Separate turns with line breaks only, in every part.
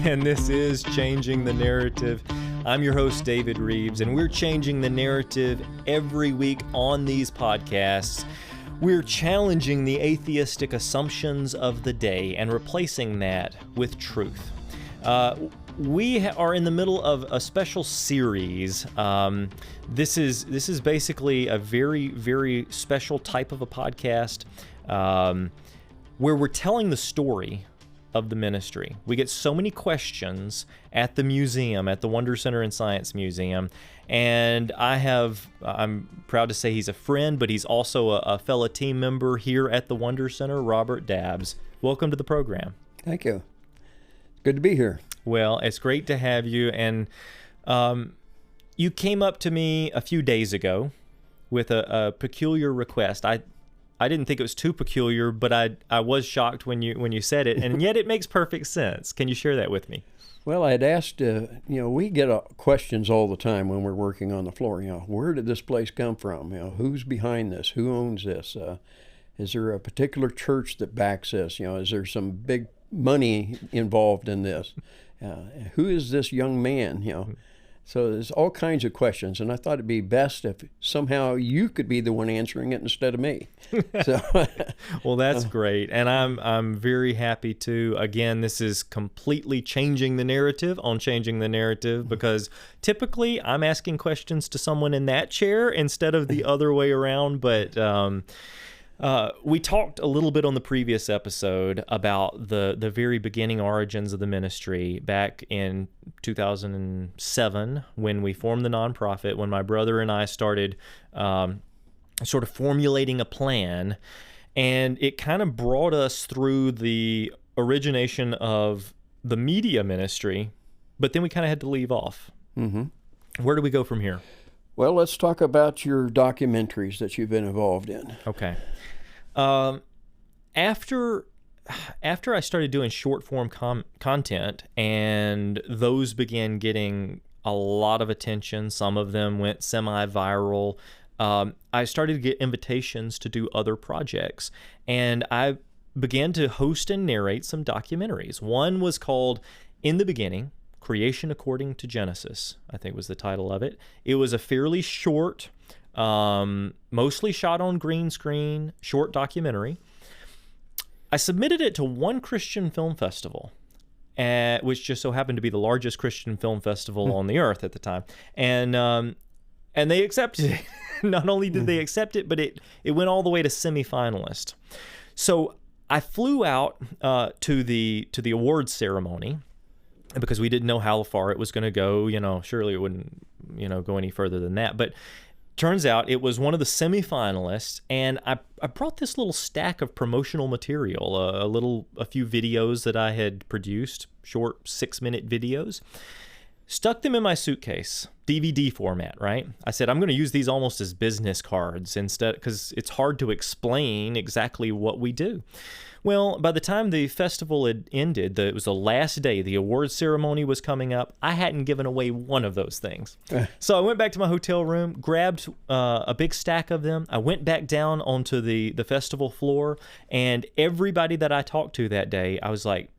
and this is Changing the Narrative. I'm your host, David Rives, and we're changing the narrative every week on these podcasts. We're challenging the atheistic assumptions of the day and replacing that with truth. We are in the middle of a special series. This is basically a very, very special type of a podcast where we're telling the story of the ministry. We get so many questions at the museum, at the Wonder Center and Science Museum, and I'm proud to say he's a friend, but he's also a fellow team member here at the Wonder Center, Robert Dabbs. Welcome to the program.
Thank you. Good to be here.
Well, it's great to have you, and you came up to me a few days ago with a peculiar request. I didn't think it was too peculiar, but I was shocked when you said it, and yet it makes perfect sense. Can you share that with me?
Well, I had asked, we get questions all the time when we're working on the floor. Where did this place come from? Who's behind this? Who owns this? Is there a particular church that backs this? Is there some big money involved in this? Who is this young man? So there's all kinds of questions, and I thought it'd be best if somehow you could be the one answering it instead of me. So,
well, that's great, and I'm very happy to. Again, this is completely changing the narrative on Changing the Narrative, because typically I'm asking questions to someone in that chair instead of the other way around, but we talked a little bit on the previous episode about the very beginning origins of the ministry back in 2007 when we formed the nonprofit, when my brother and I started sort of formulating a plan, and it kind of brought us through the origination of the media ministry, but then we kind of had to leave off. Mm-hmm. Where do we go from here?
Well, let's talk about your documentaries that you've been involved in.
Okay. After I started doing short form content, and those began getting a lot of attention, some of them went semi-viral, I started to get invitations to do other projects, and I began to host and narrate some documentaries. One was called In the Beginning, Creation According to Genesis, I think was the title of it. It was a fairly short, mostly shot on green screen, short documentary. I submitted it to one Christian film festival, which just so happened to be the largest Christian film festival on the earth at the time. And they accepted it. Not only did they accept it, but it went all the way to semifinalist. So I flew out to the awards ceremony, because we didn't know how far it was going to go. Surely it wouldn't, go any further than that. But turns out it was one of the semifinalists, and I brought this little stack of promotional material, a few videos that I had produced, short 6-minute videos, stuck them in my suitcase, DVD format, right? I said, I'm going to use these almost as business cards instead, because it's hard to explain exactly what we do. Well, by the time the festival had ended, it was the last day, the awards ceremony was coming up, I hadn't given away one of those things. So I went back to my hotel room, grabbed a big stack of them. I went back down onto the festival floor, and everybody that I talked to that day, I was like,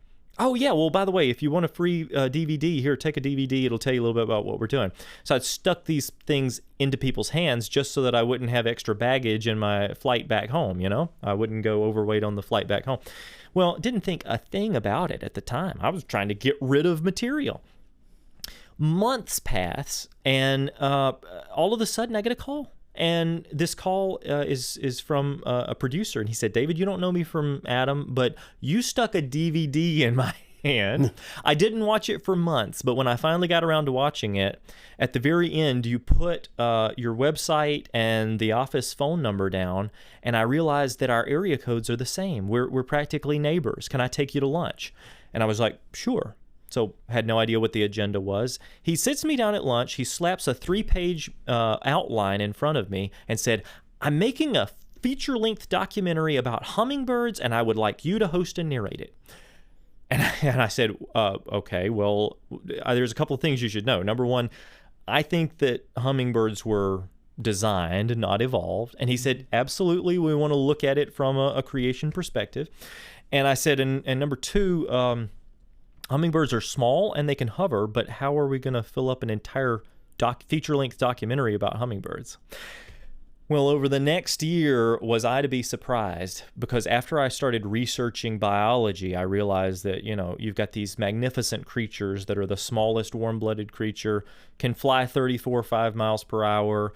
oh yeah, well, by the way, if you want a free DVD, here, take a DVD. It'll tell you a little bit about what we're doing. So I stuck these things into people's hands just so that I wouldn't have extra baggage in my flight back home, I wouldn't go overweight on the flight back home. Well, didn't think a thing about it at the time. I was trying to get rid of material. Months pass, and all of a sudden I get a call. And this call is from a producer, and he said, David, you don't know me from Adam, but you stuck a DVD in my hand. I didn't watch it for months, but when I finally got around to watching it, at the very end, you put your website and the office phone number down, and I realized that our area codes are the same. We're practically neighbors. Can I take you to lunch? And I was like, sure. So had no idea what the agenda was. He sits me down at lunch. He slaps a 3-page outline in front of me and said, I'm making a feature-length documentary about hummingbirds, and I would like you to host and narrate it. And I said, okay, well, there's a couple of things you should know. Number one, I think that hummingbirds were designed, not evolved. And he said, absolutely, we want to look at it from a creation perspective. And I said, and number two, Hummingbirds are small and they can hover, but how are we going to fill up an entire feature-length documentary about hummingbirds? Well, over the next year, was I to be surprised? Because after I started researching biology, I realized that, you've got these magnificent creatures that are the smallest warm-blooded creature, can fly 34.5 miles per hour.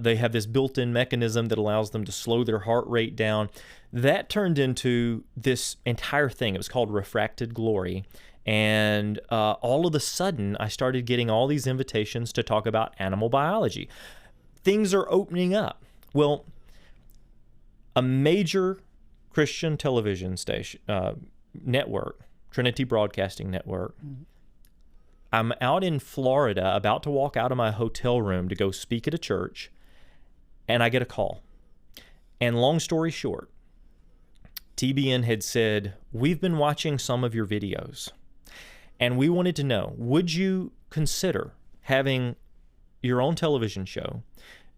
They have this built-in mechanism that allows them to slow their heart rate down. That turned into this entire thing. It was called Refracted Glory. And all of a sudden, I started getting all these invitations to talk about animal biology. Things are opening up. Well, a major Christian television station network, Trinity Broadcasting Network, I'm out in Florida, about to walk out of my hotel room to go speak at a church, and I get a call. And long story short, TBN had said, we've been watching some of your videos, and we wanted to know, would you consider having your own television show?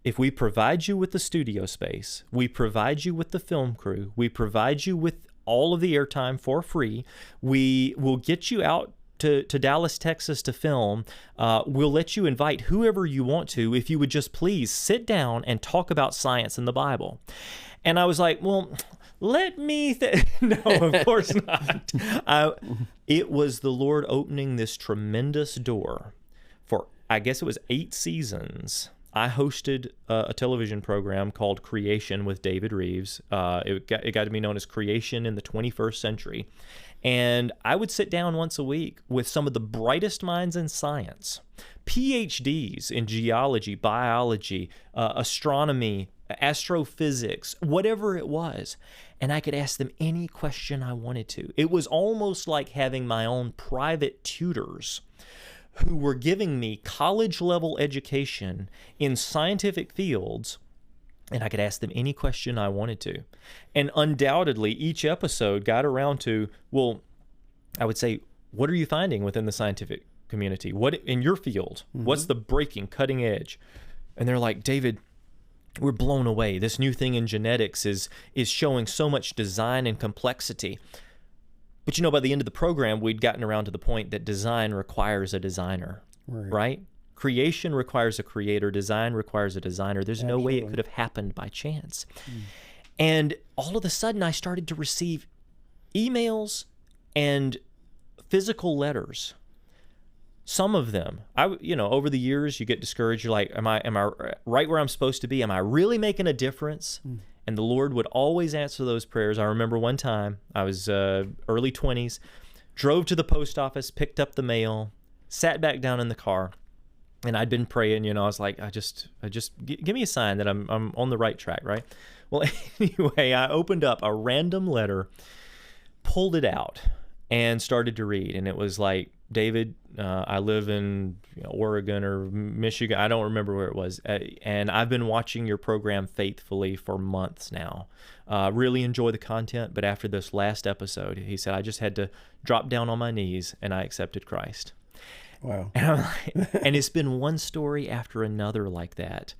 If we provide you with the studio space, we provide you with the film crew, we provide you with all of the airtime for free, we will get you out to Dallas, Texas to film, we'll let you invite whoever you want to, if you would just please sit down and talk about science and the Bible. And I was like, well, let me no, of course not. It was the Lord opening this tremendous door for, I guess it was 8 seasons. I hosted a television program called Creation with David Rives. It got to be known as Creation in the 21st Century. And I would sit down once a week with some of the brightest minds in science, PhDs in geology, biology, astronomy, astrophysics, whatever it was. And I could ask them any question I wanted to. It was almost like having my own private tutors who were giving me college-level education in scientific fields, and I could ask them any question I wanted to. And undoubtedly, each episode got around to, well, I would say, what are you finding within the scientific community? What in your field? Mm-hmm. What's the breaking, cutting edge? And they're like, David, we're blown away. This new thing in genetics is showing so much design and complexity. But by the end of the program, we'd gotten around to the point that design requires a designer, right? Creation requires a creator. Design requires a designer. There's no way it could have happened by chance. And all of a sudden, I started to receive emails and physical letters. Some of them, over the years, you get discouraged. You're like, am I right where I'm supposed to be? Am I really making a difference? And the Lord would always answer those prayers. I remember one time, I was early 20s, drove to the post office, picked up the mail, sat back down in the car, and I'd been praying. I was like, I just give me a sign that I'm on the right track, right? Well, anyway, I opened up a random letter, pulled it out, and started to read. And it was like, David, I live in Oregon or Michigan. I don't remember where it was. And I've been watching your program faithfully for months now. Really enjoy the content. But after this last episode, he said, I just had to drop down on my knees and I accepted Christ.
Wow.
And I'm like, and it's been one story after another like that,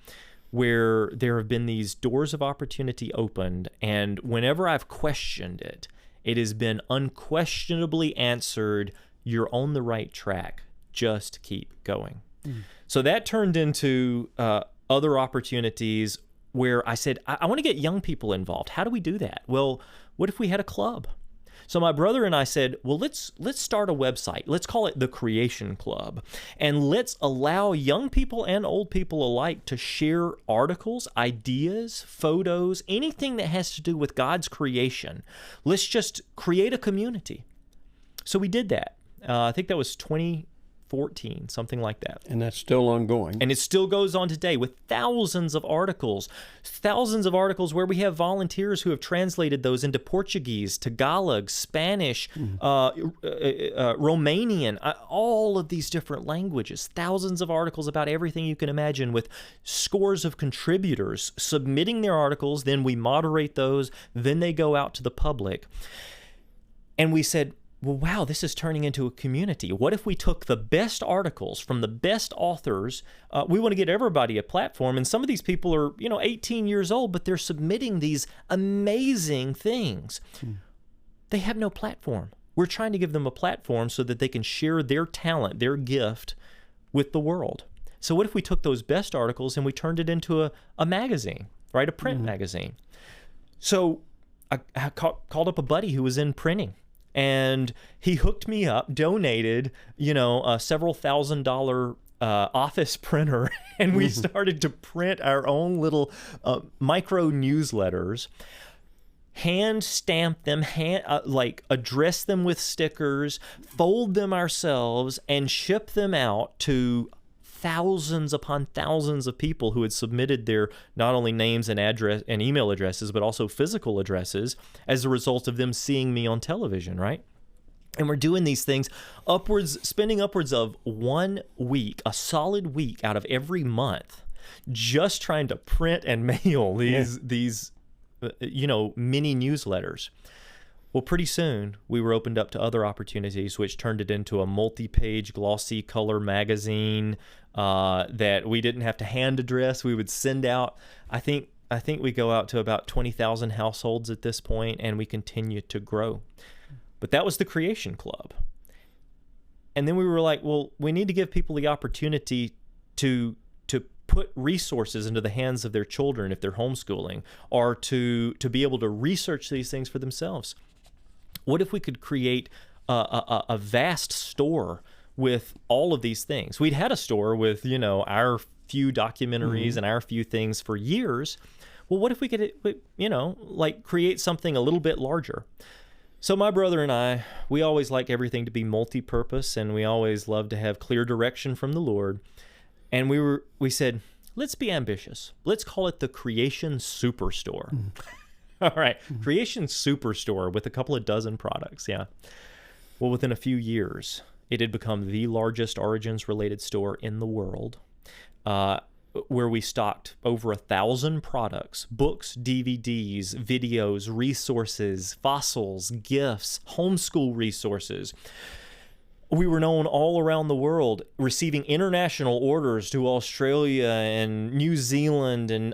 where there have been these doors of opportunity opened. And whenever I've questioned it, it has been unquestionably answered. You're on the right track. Just keep going. So that turned into other opportunities where I said, I want to get young people involved. How do we do that? Well, what if we had a club? So my brother and I said, well, let's start a website. Let's call it the Creation Club. And let's allow young people and old people alike to share articles, ideas, photos, anything that has to do with God's creation. Let's just create a community. So we did that. I think that was 2014, something like that.
And that's still ongoing.
And it still goes on today with thousands of articles where we have volunteers who have translated those into Portuguese, Tagalog, Spanish, Romanian, all of these different languages, thousands of articles about everything you can imagine with scores of contributors submitting their articles. Then we moderate those. Then they go out to the public. And we said, well, wow, this is turning into a community. What if we took the best articles from the best authors? We want to get everybody a platform. And some of these people are, 18 years old, but they're submitting these amazing things. They have no platform. we're trying to give them a platform so that they can share their talent, their gift with the world. So what if we took those best articles and we turned it into a magazine, right? A print magazine. So I called up a buddy who was in printing, and he hooked me up, donated, a several $1,000 office printer, and we started to print our own little micro newsletters, hand stamp them, address them with stickers, fold them ourselves, and ship them out to thousands upon thousands of people who had submitted their not only names and address and email addresses, but also physical addresses as a result of them seeing me on television, right? And we're doing these things spending upwards of 1 week, a solid week out of every month, just trying to print and mail these mini newsletters. Well, pretty soon we were opened up to other opportunities, which turned it into a multi-page glossy color magazine that we didn't have to hand address. We would send out. I think we go out to about 20,000 households at this point, and we continue to grow. But that was the Creation Club. And then we were like, well, we need to give people the opportunity to put resources into the hands of their children if they're homeschooling, or to be able to research these things for themselves. What if we could create a vast store with all of these things? We'd had a store with, our few documentaries and our few things for years. Well, what if we could, create something a little bit larger? So my brother and I, we always like everything to be multi-purpose, and we always love to have clear direction from the Lord. And we said, let's be ambitious. Let's call it the Creation Superstore. All right, Creation Superstore with a couple of dozen products, yeah. Well, within a few years, it had become the largest Origins-related store in the world, where we stocked over 1,000 products, books, DVDs, videos, resources, fossils, gifts, homeschool resources. We were known all around the world, receiving international orders to Australia and New Zealand and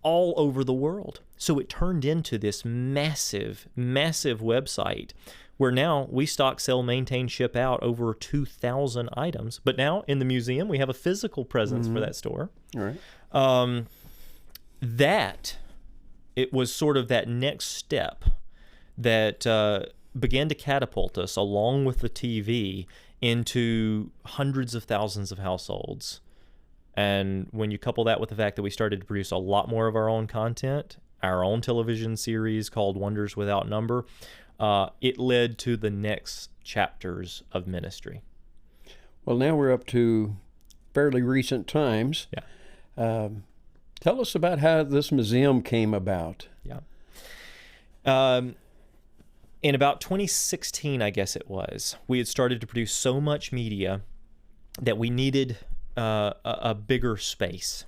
all over the world. So it turned into this massive, massive website where now we stock, sell, maintain, ship out over 2,000 items. But now in the museum, we have a physical presence for that store.
All right.
It was sort of that next step that began to catapult us, along with the TV, into hundreds of thousands of households. And when you couple that with the fact that we started to produce a lot more of our own content, our own television series called Wonders Without Number, it led to the next chapters of ministry.
Well, now we're up to fairly recent times.
Yeah.
Tell us about how this museum came about.
Yeah. In about 2016, I guess it was, we had started to produce so much media that we needed a bigger space,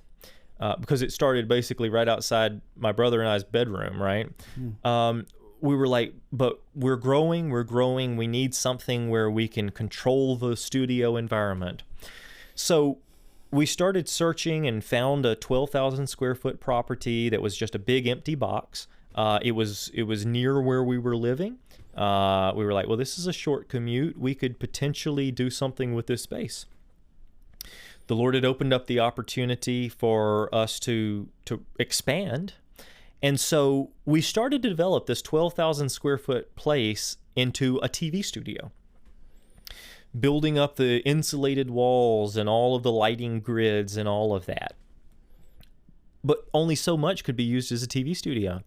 because it started basically right outside my brother and I's bedroom, right? We were like, but we're growing, we need something where we can control the studio environment. So we started searching and found a 12,000 square foot property that was just a big empty box. It was near where we were living. We were like, well, this is a short commute. We could potentially do something with this space. The Lord had opened up the opportunity for us to expand. And so we started to develop this 12,000 square foot place into a TV studio, building up the insulated walls and all of the lighting grids and all of that. But only so much could be used as a TV studio.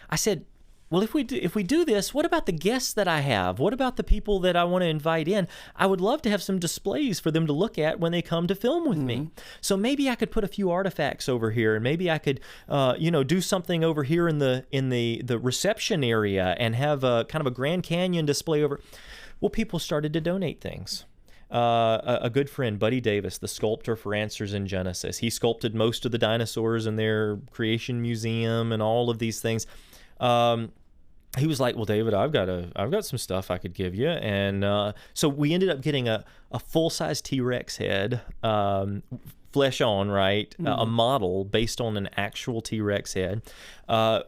I said, well, if we do this, what about the guests that I have? What about the people that I want to invite in? I would love to have some displays for them to look at when they come to film with me. So maybe I could put a few artifacts over here, and maybe I could, do something over here in the reception area and have a kind of a Grand Canyon display over. Well, people started to donate things. A good friend, Buddy Davis, the sculptor for Answers in Genesis, he sculpted most of the dinosaurs in their creation museum and all of these things. He was like, well, David, I've got some stuff I could give you. And so we ended up getting a full-size T-Rex head, flesh on, right? A model based on an actual T-Rex head.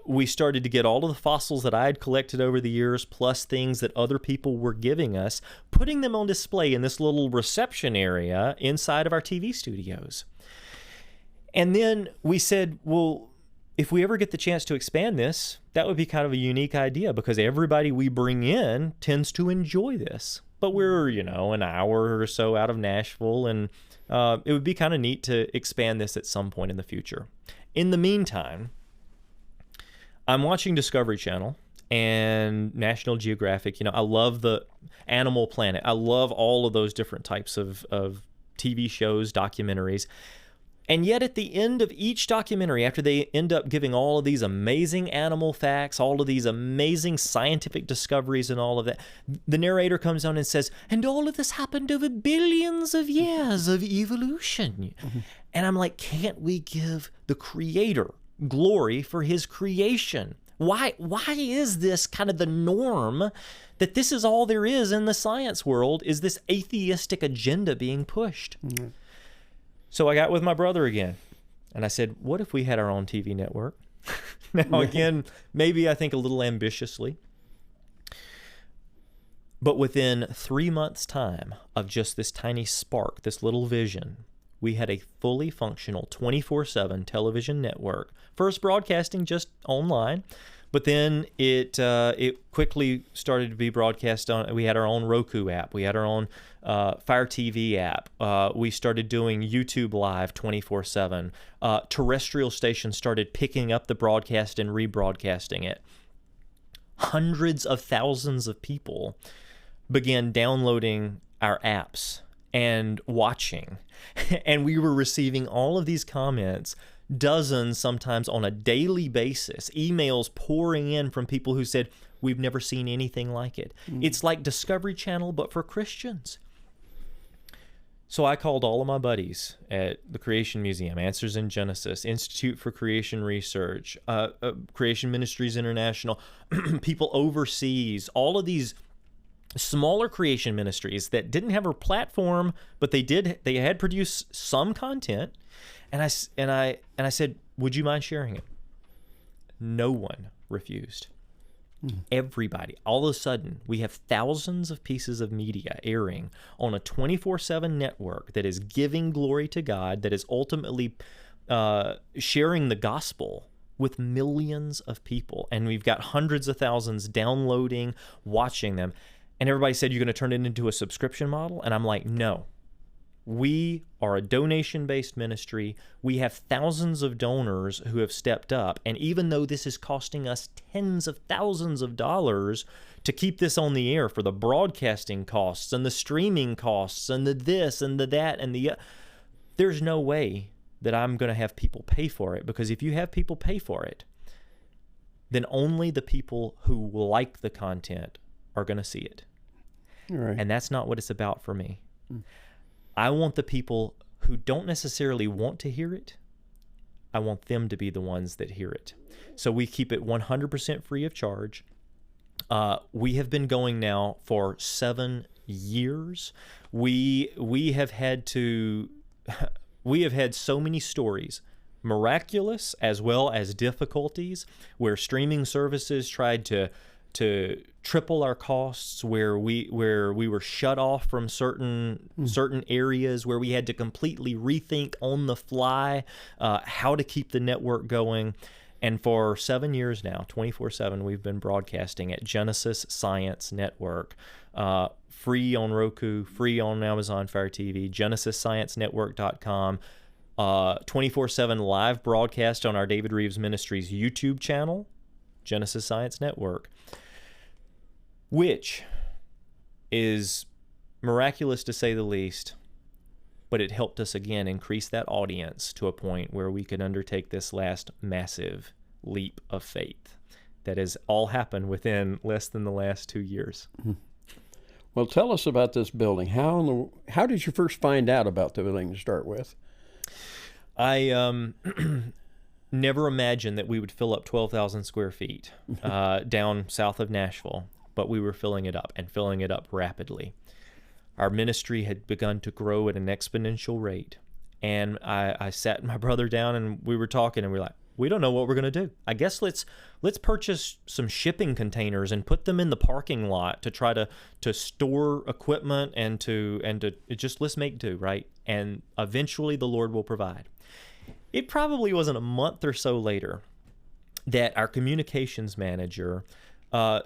We started to get all of the fossils that I had collected over the years, plus things that other people were giving us, putting them on display in this little reception area inside of our TV studios. And then we said, well, if we ever get the chance to expand this, that would be kind of a unique idea because everybody we bring in tends to enjoy this. But we're, an hour or so out of Nashville, and it would be kind of neat to expand this at some point in the future. In the meantime, I'm watching Discovery Channel and National Geographic. I love the Animal Planet. I love all of those different types of TV shows, documentaries. And yet at the end of each documentary, after they end up giving all of these amazing animal facts, all of these amazing scientific discoveries and all of that, the narrator comes on and says, and all of this happened over billions of years of evolution. Mm-hmm. And I'm like, can't we give the Creator glory for his creation? Why is this kind of the norm that this is all there is in the science world, is this atheistic agenda being pushed? Mm-hmm. So I got with my brother again, and I said, what if we had our own TV network? Now, again, maybe I think a little ambitiously. But within 3 months' time of just this tiny spark, this little vision, we had a fully functional 24/7 television network. First broadcasting just online, but then it quickly started to be broadcast on. We had our own Roku app. We had our own Fire TV app. We started doing YouTube Live 24/7. Terrestrial stations started picking up the broadcast and rebroadcasting it. Hundreds of thousands of people began downloading our apps and watching. And we were receiving all of these comments, dozens sometimes on a daily basis, emails pouring in from people who said, we've never seen anything like it. It's like Discovery Channel, but for Christians. So I called all of my buddies at the Creation Museum, Answers in Genesis, Institute for Creation Research, Creation Ministries International, people overseas, all of these smaller creation ministries that didn't have a platform, but they had produced some content. And I said, would you mind sharing it? No one refused. Everybody. All of a sudden, we have thousands of pieces of media airing on a 24/7 network that is giving glory to God, that is ultimately sharing the gospel with millions of people. And we've got hundreds of thousands downloading, watching them. And everybody said, you're going to turn it into a subscription model? And I'm like, no. We are a donation-based ministry. We have thousands of donors who have stepped up. And even though this is costing us tens of thousands of dollars to keep this on the air for the broadcasting costs and the streaming costs and the this and the that and the... there's no way that I'm going to have people pay for it, because if you have people pay for it, then only the people who like the content are going to see it.
Right.
And that's not what it's about for me. I want the people who don't necessarily want to hear it, I want them to be the ones that hear it. So we keep it 100% free of charge. We have been going now for 7 years. We have had so many stories, miraculous as well as difficulties, where streaming services tried to triple our costs, where we were shut off from certain areas, where we had to completely rethink on the fly how to keep the network going. And for 7 years now, 24/7, we've been broadcasting at Genesis Science Network, free on Roku, free on Amazon Fire TV, GenesisScienceNetwork.com, 24/7 live broadcast on our David Rives Ministries YouTube channel, Genesis Science Network, which is miraculous to say the least, but it helped us again increase that audience to a point where we could undertake this last massive leap of faith that has all happened within less than the last 2 years.
Well, tell us about this building. How did you first find out about the building to start with?
I never imagined that we would fill up 12,000 square feet down south of Nashville, but we were filling it up and filling it up rapidly. Our ministry had begun to grow at an exponential rate, And I sat my brother down and we were talking, and we were like, we don't know what we're going to do. I guess let's purchase some shipping containers and put them in the parking lot to try to store equipment and to just let's make do, right? And eventually the Lord will provide. It probably wasn't a month or so later that our communications manager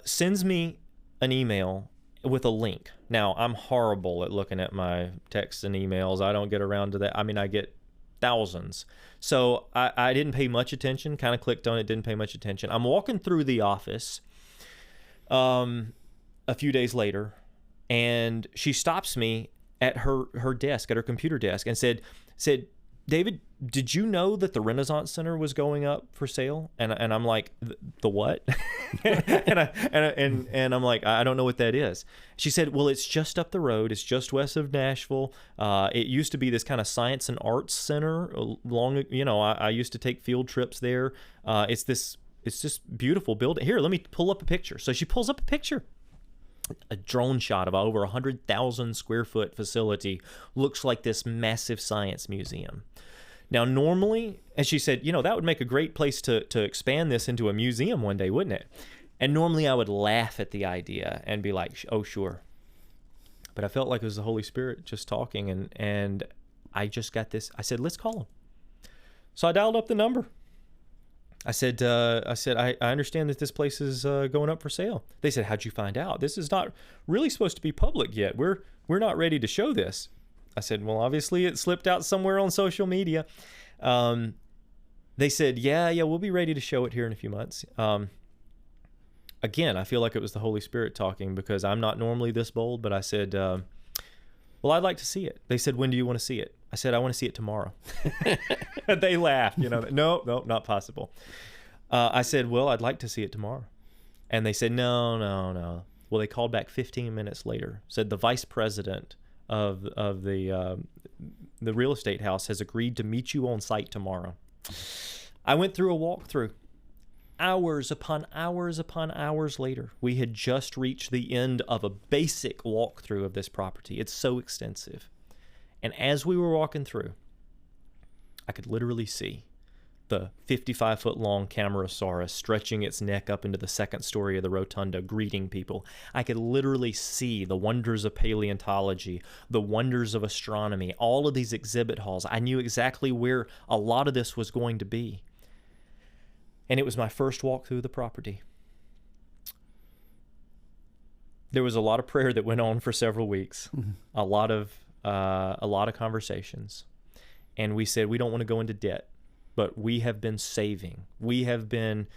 sends me an email with a link. Now, I'm horrible at looking at my texts and emails. I don't get around to that. I mean, I get thousands. So I didn't pay much attention, kind of clicked on it, didn't pay much attention. I'm walking through the office a few days later, and she stops me at her desk, at her computer desk, and said, David, did you know that the Renaissance Center was going up for sale? And I'm like, the what? and I'm like, I don't know what that is. She said, well, it's just up the road. It's just west of Nashville. It used to be this kind of science and arts center. I used to take field trips there. It's this beautiful building. Here, let me pull up a picture. So she pulls up a picture. A drone shot of over 100,000 square foot facility, looks like this massive science museum. Now, normally, as she said, that would make a great place to expand this into a museum one day, wouldn't it? And normally I would laugh at the idea and be like, oh, sure. But I felt like it was the Holy Spirit just talking, and I just got this. I said, let's call him. So I dialed up the number. I said, I understand that this place is going up for sale. They said, how'd you find out? This is not really supposed to be public yet. We're not ready to show this. I said, well, obviously it slipped out somewhere on social media. They said, yeah, we'll be ready to show it here in a few months. Again, I feel like it was the Holy Spirit talking, because I'm not normally this bold, but I said, well, I'd like to see it. They said, when do you want to see it? I said, I want to see it tomorrow. They laughed, no, not possible. I said, well, I'd like to see it tomorrow. And they said, no. Well, they called back 15 minutes later, said the vice president of the real estate house has agreed to meet you on site tomorrow. I went through a walkthrough. Hours upon hours upon hours later, we had just reached the end of a basic walkthrough of this property. It's so extensive. And as we were walking through, I could literally see the 55-foot-long Camarasaurus stretching its neck up into the second story of the rotunda, greeting people. I could literally see the wonders of paleontology, the wonders of astronomy, all of these exhibit halls. I knew exactly where a lot of this was going to be. And it was my first walk through the property. There was a lot of prayer that went on for several weeks, a lot of conversations. And we said, we don't want to go into debt, but we have been saving. We have been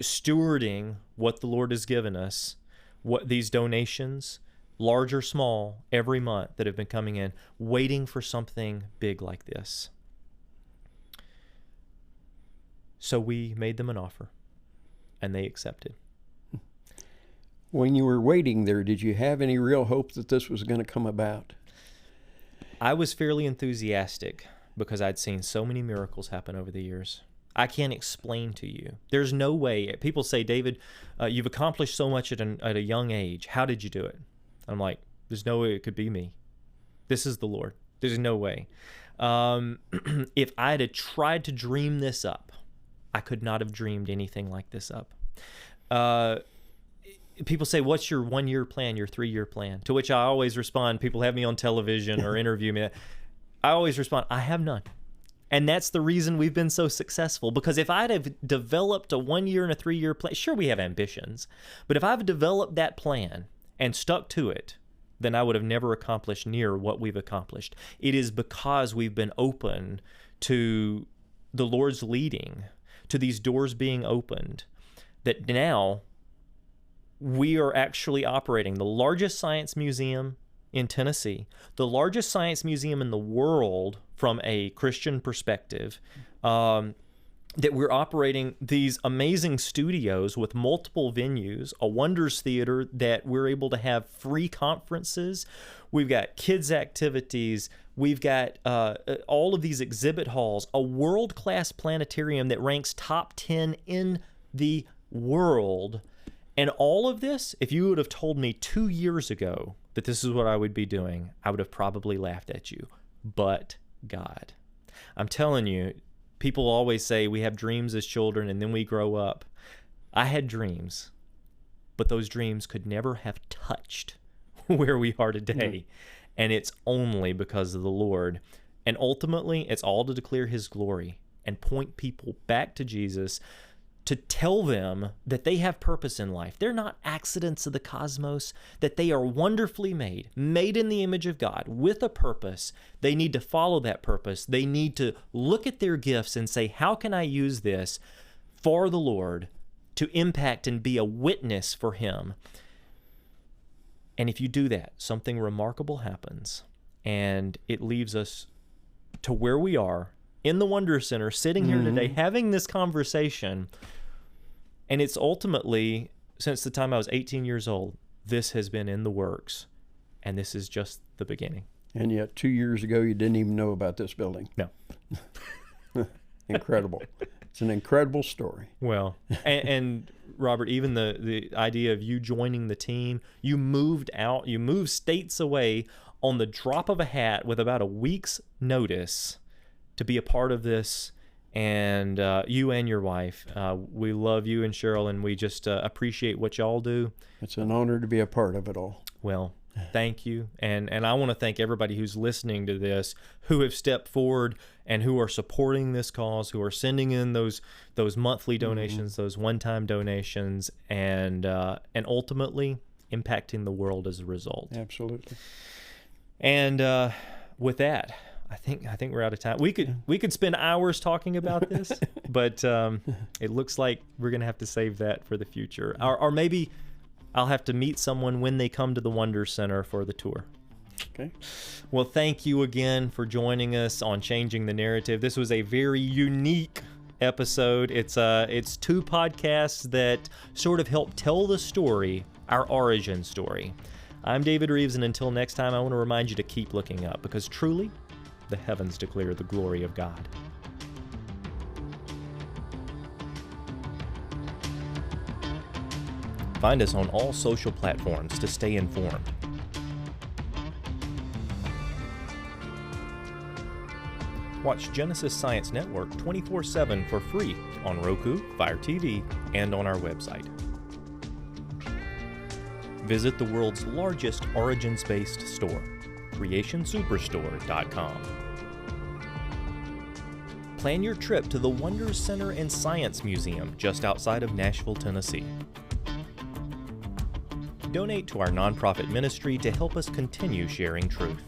stewarding what the Lord has given us, what these donations, large or small, every month that have been coming in, waiting for something big like this. So we made them an offer, and they accepted.
When you were waiting there, did you have any real hope that this was going to come about?
I was fairly enthusiastic because I'd seen so many miracles happen over the years. I can't explain to you. There's no way. People say, David, you've accomplished so much at a young age. How did you do it? I'm like, there's no way it could be me. This is the Lord. There's no way. If I had tried to dream this up, I could not have dreamed anything like this up. People say, what's your 1-year plan, your 3-year plan? To which I always respond, people have me on television or interview me. I always respond, I have none. And that's the reason we've been so successful. Because if I'd have developed a 1-year and a 3-year plan, sure, we have ambitions. But if I've developed that plan and stuck to it, then I would have never accomplished near what we've accomplished. It is because we've been open to the Lord's leading, to these doors being opened, that now we are actually operating the largest science museum in Tennessee, the largest science museum in the world from a Christian perspective, that we're operating these amazing studios with multiple venues, a wonders theater that we're able to have free conferences. We've got kids' activities. We've got all of these exhibit halls, a world-class planetarium that ranks top 10 in the world. And all of this, if you would have told me 2 years ago that this is what I would be doing, I would have probably laughed at you. but God. I'm telling you, people always say we have dreams as children and then we grow up. I had dreams, but those dreams could never have touched where we are today. And it's only because of the Lord. And ultimately, it's all to declare his glory and point people back to Jesus, to tell them that they have purpose in life. They're not accidents of the cosmos, that they are wonderfully made in the image of God with a purpose. They need to follow that purpose. They need to look at their gifts and say, how can I use this for the Lord to impact and be a witness for him? And if you do that, something remarkable happens, and it leaves us to where we are in the Wonder Center, sitting here today, having this conversation. And it's ultimately, since the time I was 18 years old, this has been in the works, and this is just the beginning.
And yet 2 years ago, you didn't even know about this building.
No.
Incredible. It's an incredible story.
Well, and Robert, even the idea of you joining the team, you moved states away on the drop of a hat with about a week's notice to be a part of this. And you and your wife, we love you and Cheryl, and we just appreciate what y'all do.
It's an honor to be a part of it all.
Well, thank you. And I want to thank everybody who's listening to this, who have stepped forward and who are supporting this cause, who are sending in those monthly donations, those one-time donations, and ultimately impacting the world as a result.
Absolutely.
And with that, I think we're out of time. We could spend hours talking about this, but it looks like we're going to have to save that for the future. Or maybe I'll have to meet someone when they come to the Wonder Center for the tour.
Okay.
Well, thank you again for joining us on Changing the Narrative. This was a very unique episode. It's two podcasts that sort of help tell the story, our origin story. I'm David Rives, and until next time, I want to remind you to keep looking up, because truly, the heavens declare the glory of God. Find us on all social platforms to stay informed. Watch Genesis Science Network 24/7 for free on Roku, Fire TV, and on our website. Visit the world's largest origins-based store, creationsuperstore.com. Plan your trip to the Wonder Center and Science Museum just outside of Nashville, Tennessee. Donate to our nonprofit ministry to help us continue sharing truth.